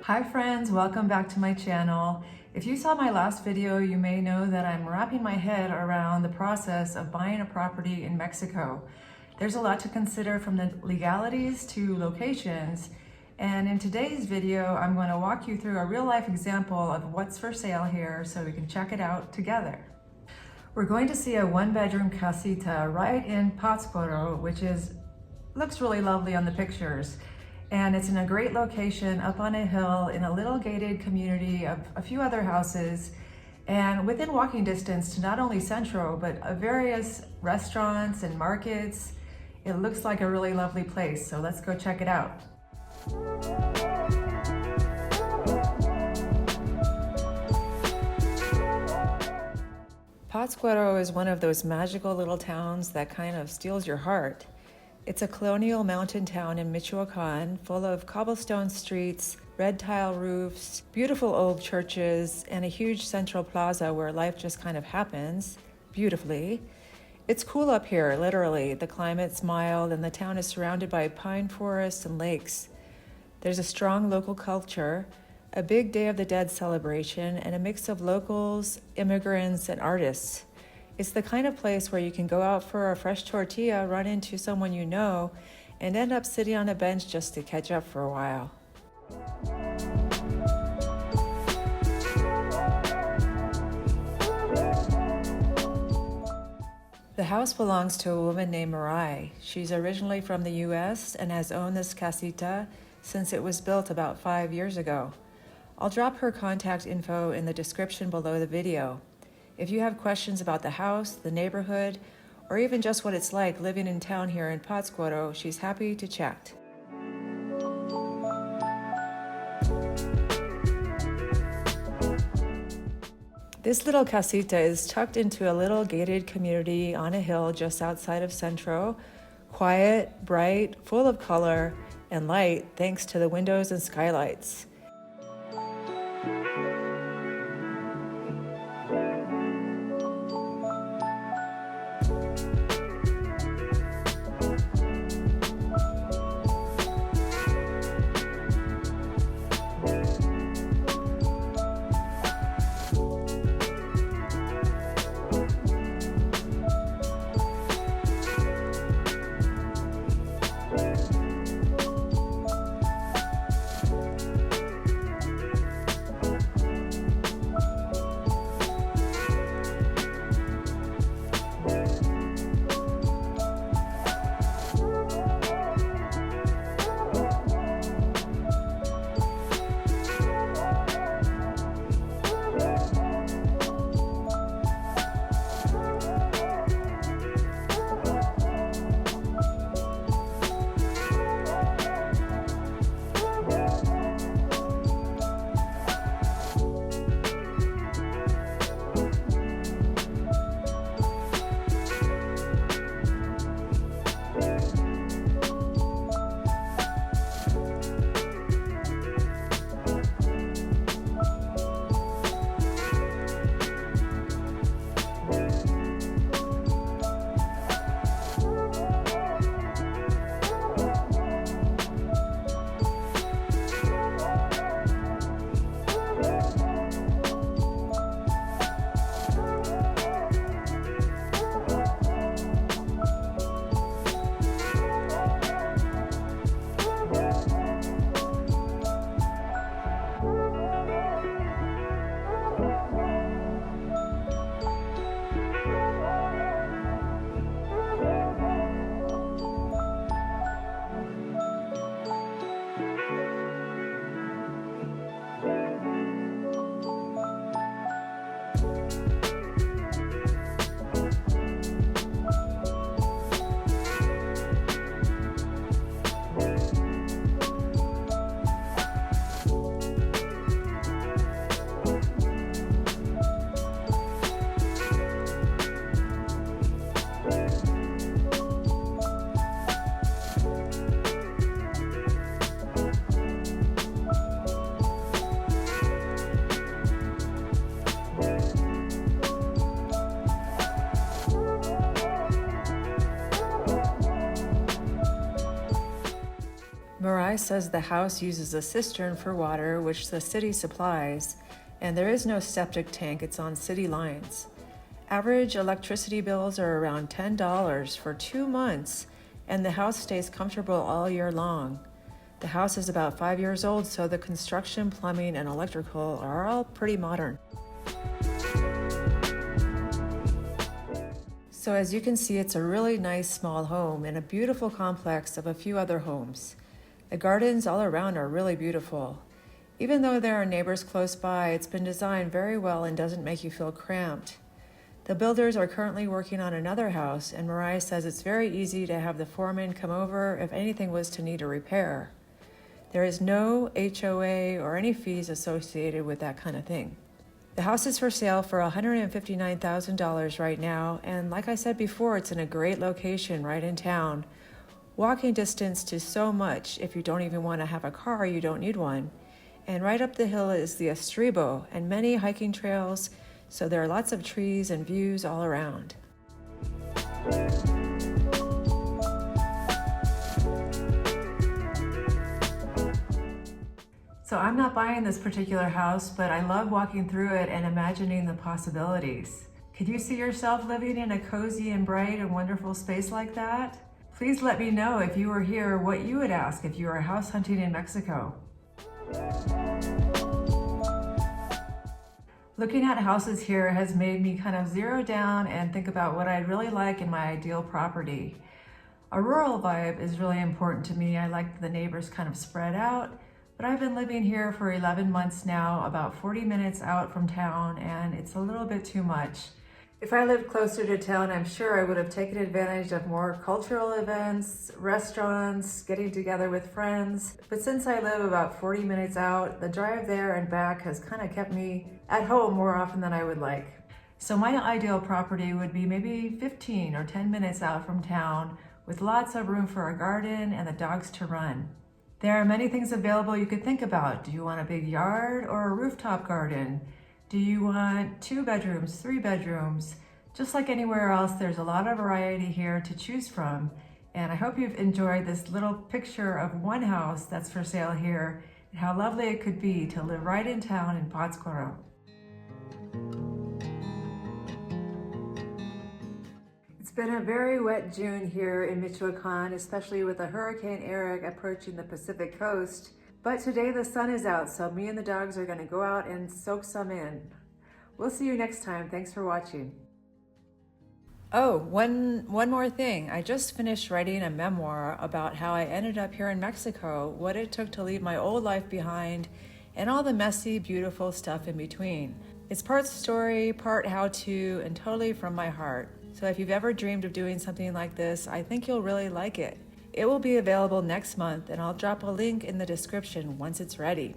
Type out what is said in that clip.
Hi friends, welcome back to my channel. If you saw my last video, you may know that I'm wrapping my head around the process of buying a property in Mexico. There's a lot to consider, from the legalities to locations, and in today's video I'm going to walk you through a real-life example of what's for sale here so we can check it out together. We're going to see a one-bedroom casita right in Pátzcuaro, which looks really lovely on the pictures. And it's in a great location up on a hill in a little gated community of a few other houses, and within walking distance to not only Centro, but various restaurants and markets. It looks like a really lovely place, so let's go check it out. Pátzcuaro is one of those magical little towns that kind of steals your heart. It's a colonial mountain town in Michoacan, full of cobblestone streets, red tile roofs, beautiful old churches, and a huge central plaza where life just kind of happens beautifully. It's cool up here, literally. The climate's mild and the town is surrounded by pine forests and lakes. There's a strong local culture, a big Day of the Dead celebration, and a mix of locals, immigrants, and artists. It's the kind of place where you can go out for a fresh tortilla, run into someone you know, and end up sitting on a bench just to catch up for a while. The house belongs to a woman named Marai. She's originally from the US and has owned this casita since it was built about 5 years ago. I'll drop her contact info in the description below the video. If you have questions about the house, the neighborhood, or even just what it's like living in town here in Pátzcuaro, she's happy to chat. This little casita is tucked into a little gated community on a hill just outside of Centro. Quiet, bright, full of color and light thanks to the windows and skylights. Marai says the house uses a cistern for water, which the city supplies, and there is no septic tank, it's on city lines. Average electricity bills are around $10 for 2 months, and the house stays comfortable all year long. The house is about 5 years old, so the construction, plumbing, and electrical are all pretty modern. So as you can see, it's a really nice small home in a beautiful complex of a few other homes. The gardens all around are really beautiful. Even though there are neighbors close by, it's been designed very well and doesn't make you feel cramped. The builders are currently working on another house, and Marai says it's very easy to have the foreman come over if anything was to need a repair. There is no HOA or any fees associated with that kind of thing. The house is for sale for $159,000 right now, and like I said before, it's in a great location right in town. Walking distance to so much. If you don't even want to have a car, you don't need one. And right up the hill is the Estribo and many hiking trails, so there are lots of trees and views all around. So I'm not buying this particular house, but I love walking through it and imagining the possibilities. Could you see yourself living in a cozy and bright and wonderful space like that? Please let me know if you were here what you would ask if you were house hunting in Mexico. Looking at houses here has made me kind of zero down and think about what I'd really like in my ideal property. A rural vibe is really important to me. I like the neighbors kind of spread out. But I've been living here for 11 months now, about 40 minutes out from town, and it's a little bit too much. If I lived closer to town, I'm sure I would have taken advantage of more cultural events, restaurants, getting together with friends. But since I live about 40 minutes out, the drive there and back has kind of kept me at home more often than I would like. So my ideal property would be maybe 15 or 10 minutes out from town with lots of room for a garden and the dogs to run. There are many things available you could think about. Do you want a big yard or a rooftop garden? Do you want 2 bedrooms, 3 bedrooms? Just like anywhere else, there's a lot of variety here to choose from. And I hope you've enjoyed this little picture of one house that's for sale here and how lovely it could be to live right in town in Pátzcuaro. It's been a very wet June here in Michoacan, especially with the Hurricane Eric approaching the Pacific coast. But today the sun is out, so me and the dogs are going to go out and soak some in. We'll see you next time. Thanks for watching. Oh, one more thing. I just finished writing a memoir about how I ended up here in Mexico, what it took to leave my old life behind, and all the messy, beautiful stuff in between. It's part story, part how-to, and totally from my heart. So if you've ever dreamed of doing something like this, I think you'll really like it. It will be available next month, and I'll drop a link in the description once it's ready.